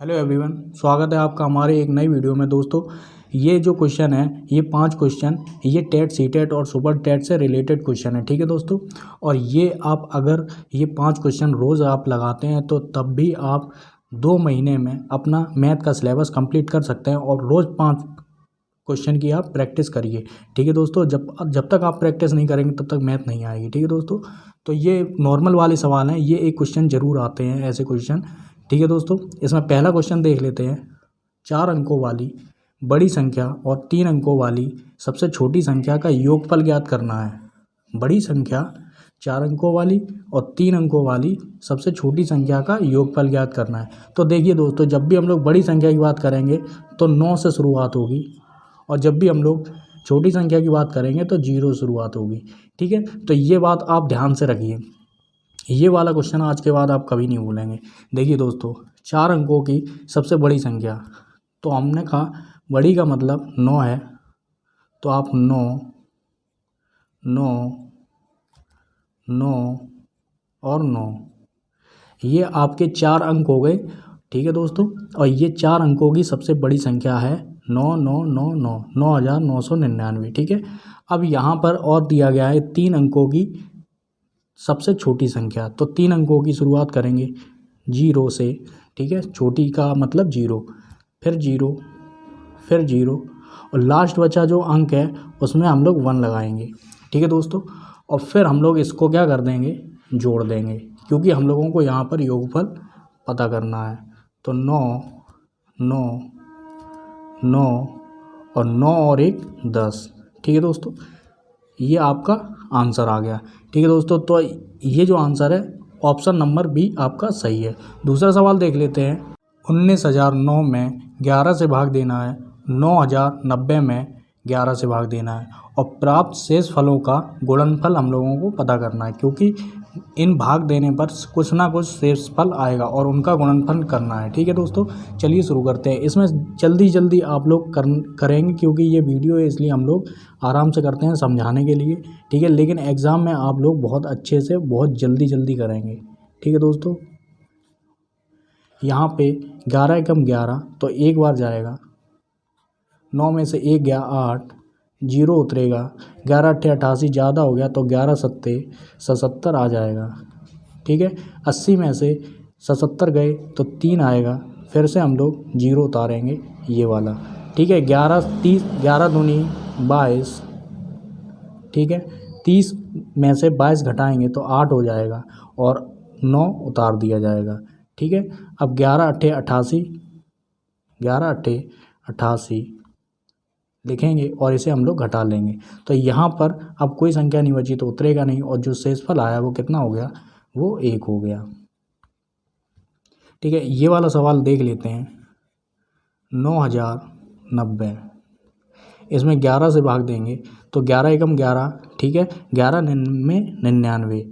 Hello everyone, स्वागत है आपका हमारे एक नई वीडियो में। दोस्तों, ये जो क्वेश्चन है, ये 5 क्वेश्चन ये टेट सीटेट और सुपर टेट से रिलेटेड क्वेश्चन है। ठीक है दोस्तों, और ये आप अगर ये 5 क्वेश्चन रोज़ आप लगाते हैं तो तब भी आप 2 महीने में अपना मैथ का सिलेबस कंप्लीट कर सकते हैं। और रोज़ 5 क्वेश्चन की आप प्रैक्टिस करिए। ठीक है दोस्तों, जब तक आप प्रैक्टिस नहीं करेंगे तब तक मैथ नहीं आएगी। ठीक है दोस्तों, तो ये नॉर्मल वाले सवाल हैं, ये एक क्वेश्चन ज़रूर आते हैं ऐसे क्वेश्चन। ठीक है दोस्तों, इसमें पहला क्वेश्चन देख लेते हैं। 4 अंकों वाली बड़ी संख्या और 3 अंकों वाली सबसे छोटी संख्या का योगफल ज्ञात करना है। बड़ी संख्या 4 अंकों वाली और 3 अंकों वाली सबसे छोटी संख्या का योगफल ज्ञात करना है। तो देखिए दोस्तों, जब भी हम लोग बड़ी संख्या की बात करेंगे तो 9 से शुरुआत होगी, और जब भी हम लोग छोटी संख्या की बात करेंगे तो 0 शुरुआत होगी। ठीक है, तो ये बात आप ध्यान से रखिए। ये वाला क्वेश्चन आज के बाद आप कभी नहीं भूलेंगे। देखिए दोस्तों, 4 अंकों की सबसे बड़ी संख्या, तो हमने कहा बड़ी का मतलब 9 है, तो आप 9 9 9 और 9, ये आपके 4 अंक हो गए। ठीक है दोस्तों, और ये 4 अंकों की सबसे बड़ी संख्या है 9999 9999। ठीक है, अब यहाँ पर और दिया गया है 3 अंकों की सबसे छोटी संख्या, तो 3 अंकों की शुरुआत करेंगे 0 से। ठीक है, छोटी का मतलब 0, फिर 0, फिर 0, और लास्ट बचा जो अंक है उसमें हम लोग 1 लगाएंगे। ठीक है दोस्तों, और फिर हम लोग इसको क्या कर देंगे, जोड़ देंगे, क्योंकि हम लोगों को यहाँ पर योगफल पता करना है। तो 9 9 9 और 9 और 1 10। ठीक है दोस्तों, ये आपका आंसर आ गया। ठीक है दोस्तों, तो ये जो आंसर है ऑप्शन नंबर बी आपका सही है। दूसरा सवाल देख लेते हैं। 19,009 में 11 से भाग देना है, 9,090 में 11 से भाग देना है, और प्राप्त शेष फलों का गुणनफल हम लोगों को पता करना है, क्योंकि इन भाग देने पर कुछ ना कुछ शेष फल आएगा और उनका गुणनफल करना है। ठीक है दोस्तों, चलिए शुरू करते हैं। इसमें जल्दी जल्दी आप लोग करेंगे, क्योंकि ये वीडियो है इसलिए हम लोग आराम से करते हैं समझाने के लिए। ठीक है, लेकिन एग्ज़ाम में आप लोग बहुत अच्छे से बहुत जल्दी जल्दी करेंगे। ठीक है दोस्तों, यहाँ पे 11 एकम 11, तो एक बार जाएगा, 9 में से 1 गया 8, 0 उतरेगा, 11 अट्ठे 88 ज़्यादा हो गया, तो 11 सत्ते 77 आ जाएगा। ठीक है, 80 में से 77 गए तो 3 आएगा, फिर से हम लोग 0 उतारेंगे, ये वाला। ठीक है, 11 दूनी 22। ठीक है, 30 में से 22 घटाएंगे तो 8 हो जाएगा, और 9 उतार दिया जाएगा। ठीक है, अब 11 अट्ठे 88, 11 अट्ठे 88 लिखेंगे और इसे हम लोग घटा लेंगे, तो यहाँ पर अब कोई संख्या नहीं बची तो उतरेगा नहीं, और जो शेषफल आया वो कितना हो गया, वो 1 हो गया। ठीक है, ये वाला सवाल देख लेते हैं। 9,090, इसमें 11 से भाग देंगे तो 11 एकम 11। ठीक है, 11 में 99।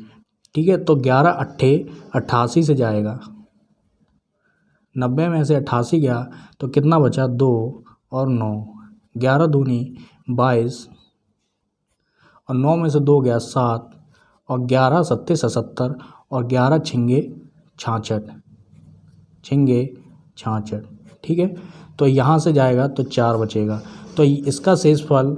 ठीक है, तो 11 अट्ठे 88 से जाएगा, 90 में से 88 गया तो कितना बचा, 2 और 9, 11 दूनी 22, और 9 में से 2 गया 7, और 11 सत्ते 77, और 11 छिंगे 66, छिंगे 66। ठीक है, तो यहाँ से जाएगा तो 4 बचेगा, तो इसका शेषफल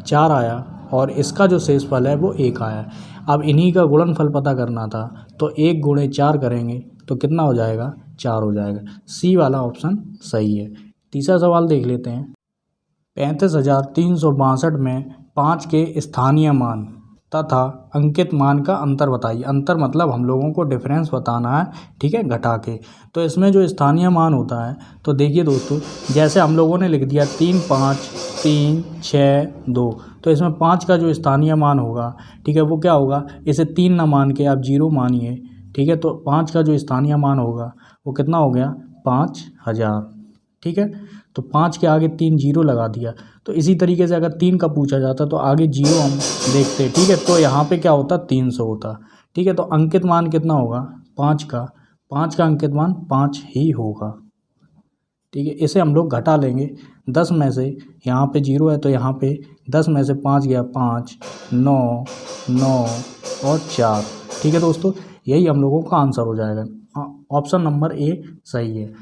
4 आया, और इसका जो शेषफल है वो 1 आया। अब इन्हीं का गुणनफल पता करना था, तो 1 गुणे 4 करेंगे तो कितना हो जाएगा, 4 हो जाएगा। सी वाला ऑप्शन सही है। तीसरा सवाल देख लेते हैं। 35,362 में 5 के स्थानीय मान तथा अंकित मान का अंतर बताइए। अंतर मतलब हम लोगों को डिफरेंस बताना है। ठीक है, घटा के। तो इसमें जो स्थानीय मान होता है, तो देखिए दोस्तों, जैसे हम लोगों ने लिख दिया 3 5 3 6 2, तो इसमें 5 का जो स्थानीय मान होगा, ठीक है, वो क्या होगा, इसे 3 ना मान के आप 0 मानिए। ठीक है, तो 5 का जो स्थानीय मान होगा वो कितना हो गया, 5,000। ठीक है, तो 5 के आगे 3 0 लगा दिया। तो इसी तरीके से अगर 3 का पूछा जाता तो आगे 0 हम देखते। ठीक है, तो यहाँ पे क्या होता, 300 होता। ठीक है, तो अंकित मान कितना होगा, 5 का अंकित मान 5 ही होगा। ठीक है, इसे हम लोग घटा लेंगे। 10 में से यहाँ पे 0 है तो यहाँ पे 10 में से 5 गया 5, 9 9 और 4। ठीक है दोस्तों, यही हम लोगों का आंसर हो जाएगा। ऑप्शन नंबर ए सही है।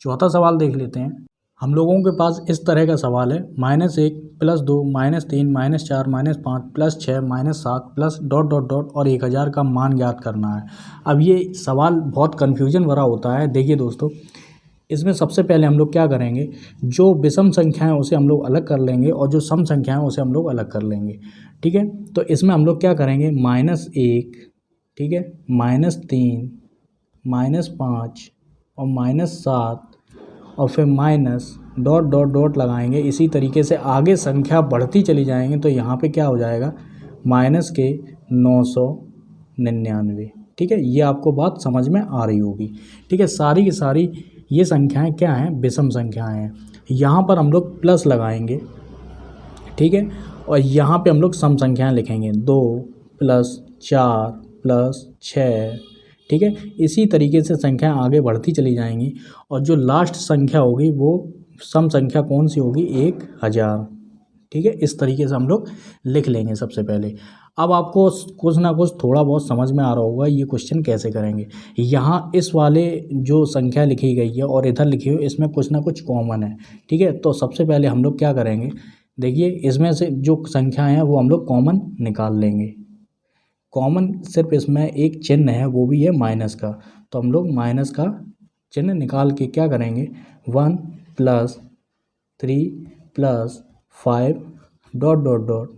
चौथा सवाल देख लेते हैं। हम लोगों के पास इस तरह का सवाल है, -1 +2 -3 -4 -5 +6 -7 प्लस डॉट डॉट डॉट और 1000 का मान ज्ञात करना है। अब ये सवाल बहुत कन्फ्यूजन भरा होता है। देखिए दोस्तों, इसमें सबसे पहले हम लोग क्या करेंगे, जो विषम संख्या है उसे हम लोग अलग कर लेंगे और जो सम संख्या है उसे हम लोग अलग कर लेंगे। ठीक है, तो इसमें हम लोग क्या करेंगे, -1, ठीक है, -3 -5 और -7 और फिर माइनस डॉट डॉट डॉट लगाएंगे। इसी तरीके से आगे संख्या बढ़ती चली जाएंगे तो यहाँ पे क्या हो जाएगा, -999। ठीक है, ये आपको बात समझ में आ रही होगी। ठीक है, सारी की सारी ये संख्याएं क्या हैं, विषम संख्याएं हैं। यहाँ पर हम लोग प्लस लगाएंगे, ठीक है, और यहाँ पे हम लोग सम संख्याएं लिखेंगे, 2 + 4 + 6। ठीक है, इसी तरीके से संख्याएं आगे बढ़ती चली जाएंगी और जो लास्ट संख्या होगी वो सम संख्या कौन सी होगी, 1000। ठीक है, इस तरीके से हम लोग लिख लेंगे सबसे पहले। अब आपको कुछ ना कुछ थोड़ा बहुत समझ में आ रहा होगा ये क्वेश्चन कैसे करेंगे। यहाँ इस वाले जो संख्या लिखी गई है और इधर लिखी हुई, इसमें कुछ ना कुछ कॉमन है। ठीक है, तो सबसे पहले हम लोग क्या करेंगे, देखिए इसमें से जो संख्याएँ हैं वो हम लोग कॉमन निकाल लेंगे। कॉमन सिर्फ इसमें एक चिन्ह है, वो भी है माइनस का, तो हम लोग माइनस का चिन्ह निकाल के क्या करेंगे, 1 + 3 + 5 डॉट डॉट डॉट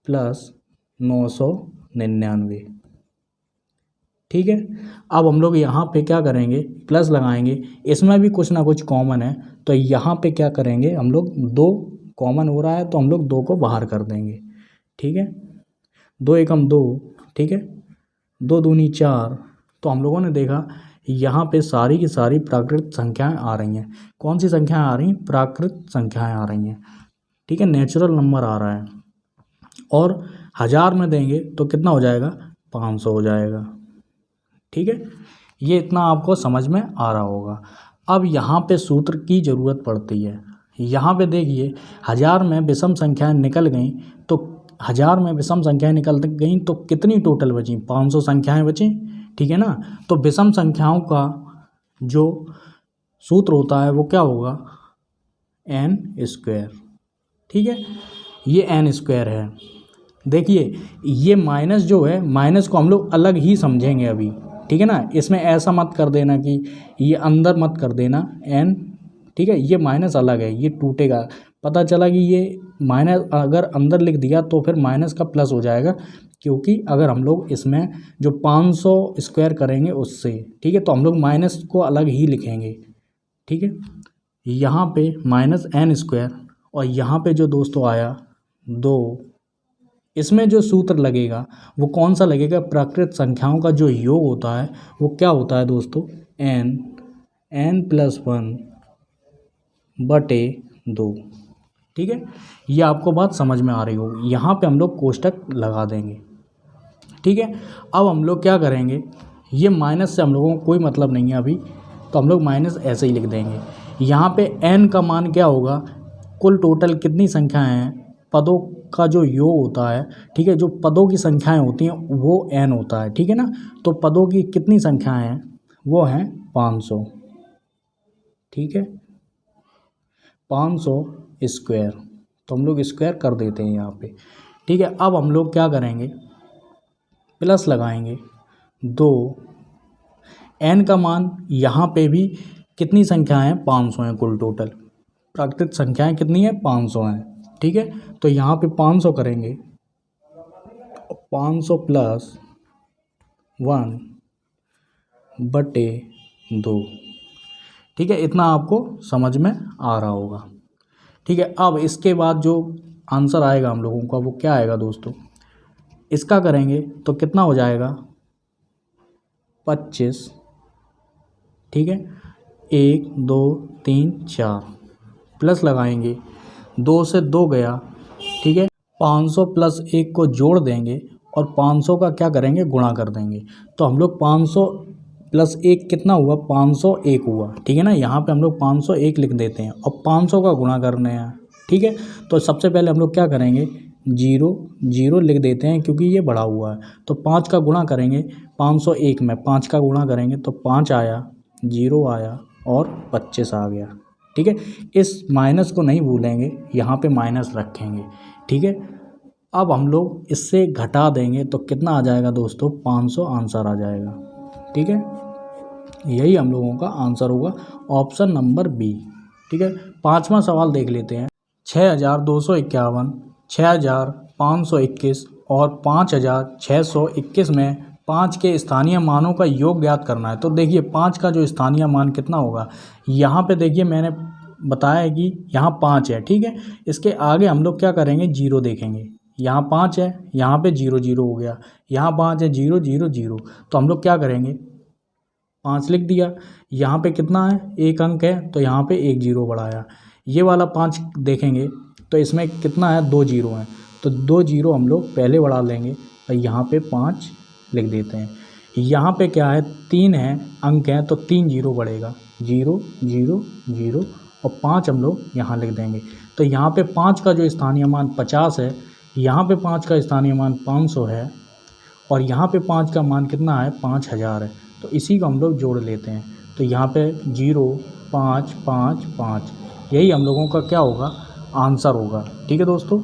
प्लस 999। ठीक है, अब हम लोग यहाँ पे क्या करेंगे, प्लस लगाएंगे। इसमें भी कुछ ना कुछ कॉमन है, तो यहाँ पे क्या करेंगे हम लोग, 2 कॉमन हो रहा है तो हम लोग 2 को बाहर कर देंगे। ठीक है, 2 एकम 2, ठीक है, 2 दूनी 4। तो हम लोगों ने देखा यहाँ पे सारी की सारी प्राकृत संख्याएं आ रही हैं। कौन सी संख्याएं आ रही हैं, प्राकृत संख्याएं आ रही हैं। ठीक है, नेचुरल नंबर आ रहा है और 1000 में देंगे तो कितना हो जाएगा, 500 हो जाएगा। ठीक है, ये इतना आपको समझ में आ रहा होगा। अब यहाँ पे सूत्र की ज़रूरत पड़ती है। यहाँ पे देखिए 1000 में विषम संख्याएं निकल गई, तो 1000 में विषम संख्याएं निकल गई तो कितनी टोटल बची, 500 संख्याएं बची। ठीक है ना, तो विषम संख्याओं का जो सूत्र होता है वो क्या होगा, n²। ठीक है, ये n² है। देखिए ये माइनस जो है, माइनस को हम लोग अलग ही समझेंगे अभी। ठीक है ना, इसमें ऐसा मत कर देना कि ये अंदर मत कर देना n। ठीक है, ये माइनस अलग है, ये टूटेगा। पता चला कि ये माइनस अगर अंदर लिख दिया तो फिर माइनस का प्लस हो जाएगा, क्योंकि अगर हम लोग इसमें जो 500 स्क्वायर करेंगे उससे। ठीक है, तो हम लोग माइनस को अलग ही लिखेंगे। ठीक है, यहाँ पे -n² और यहाँ पे जो दोस्तों आया 2, इसमें जो सूत्र लगेगा वो कौन सा लगेगा, प्राकृत संख्याओं का जो योग होता है वो क्या होता है दोस्तों, n+1/2। ठीक है, ये आपको बात समझ में आ रही होगी। यहाँ पे हम लोग कोष्टक लगा देंगे। ठीक है, अब हम लोग क्या करेंगे, ये माइनस से हम लोगों को कोई मतलब नहीं है अभी, तो हम लोग माइनस ऐसे ही लिख देंगे। यहाँ पे n का मान क्या होगा, कुल टोटल कितनी संख्याएं हैं, पदों का जो योग होता है। ठीक है, जो पदों की संख्याएं होती हैं वो n होता है। ठीक है ना, तो पदों की कितनी संख्याएं हैं, वो हैं 500। ठीक है, 500 स्क्वायर, तो हम लोग स्क्वायर कर देते हैं यहाँ पे। ठीक है, अब हम लोग क्या करेंगे, प्लस लगाएंगे 2, n का मान यहाँ पे भी कितनी संख्याएं हैं, 500 हैं कुल टोटल। प्राकृत संख्याएं कितनी है, 500 हैं। ठीक है, तो यहाँ पे 500 करेंगे, 500 + 1/2। ठीक है, इतना आपको समझ में आ रहा होगा। ठीक है, अब इसके बाद जो आंसर आएगा हम लोगों का वो क्या आएगा दोस्तों, इसका करेंगे तो कितना हो जाएगा, 25। ठीक है, 1 2 3 4 प्लस लगाएंगे, 2 से 2 गया। ठीक है, 500 + 1 को जोड़ देंगे और 500 का क्या करेंगे, गुणा कर देंगे। तो हम लोग 500 + 1 कितना हुआ, 501 हुआ। ठीक है ना, यहाँ पे हम लोग 501 लिख देते हैं और 500 का गुणा करने हैं। ठीक है, तो सबसे पहले हम लोग क्या करेंगे, 0 0 लिख देते हैं क्योंकि ये बढ़ा हुआ है। तो 5 का गुणा करेंगे 501 में, 5 का गुणा करेंगे तो 5 आया, 0 आया, और 25 आ गया। ठीक है, इस माइनस को नहीं भूलेंगे, यहाँ पे माइनस रखेंगे। ठीक है, अब हम लोग इससे घटा देंगे तो कितना आ जाएगा दोस्तों, 500 आंसर आ जाएगा। ठीक है, यही हम लोगों का आंसर होगा, ऑप्शन नंबर बी। ठीक है, 5वां सवाल देख लेते हैं। 6251, 6521 और 5621 में 5 के स्थानीय मानों का योग ज्ञात करना है। तो देखिए 5 का जो स्थानीय मान कितना होगा, यहाँ पे देखिए मैंने बताया है कि यहाँ 5 है। ठीक है, इसके आगे हम लोग क्या करेंगे, जीरो देखेंगे। यहाँ 5 है, यहाँ पे 0 0 हो गया, यहाँ 5 है, 0 0 0। तो हम लोग क्या करेंगे, 5 लिख दिया। यहाँ पे कितना है, एक अंक है, तो यहाँ पे एक जीरो बढ़ाया। ये वाला 5 देखेंगे तो इसमें कितना है, 2 जीरो हैं, तो 2 जीरो हम लोग पहले बढ़ा लेंगे और यहाँ पे 5 लिख देते हैं। यहाँ पे क्या है, 3 है, अंक हैं, तो 3 जीरो बढ़ेगा, 0 0 0 और 5 हम लोग यहाँ लिख देंगे। तो यहाँ पे 5 का जो स्थानीय मान 50 है, यहाँ पे 5 का स्थानीय मान 500 है और यहाँ पे 5 का मान कितना है, 5000 है। तो इसी को हम लोग जोड़ लेते हैं। तो यहाँ पे 0 5 5 5, यही हम लोगों का क्या होगा, आंसर होगा। ठीक है दोस्तों।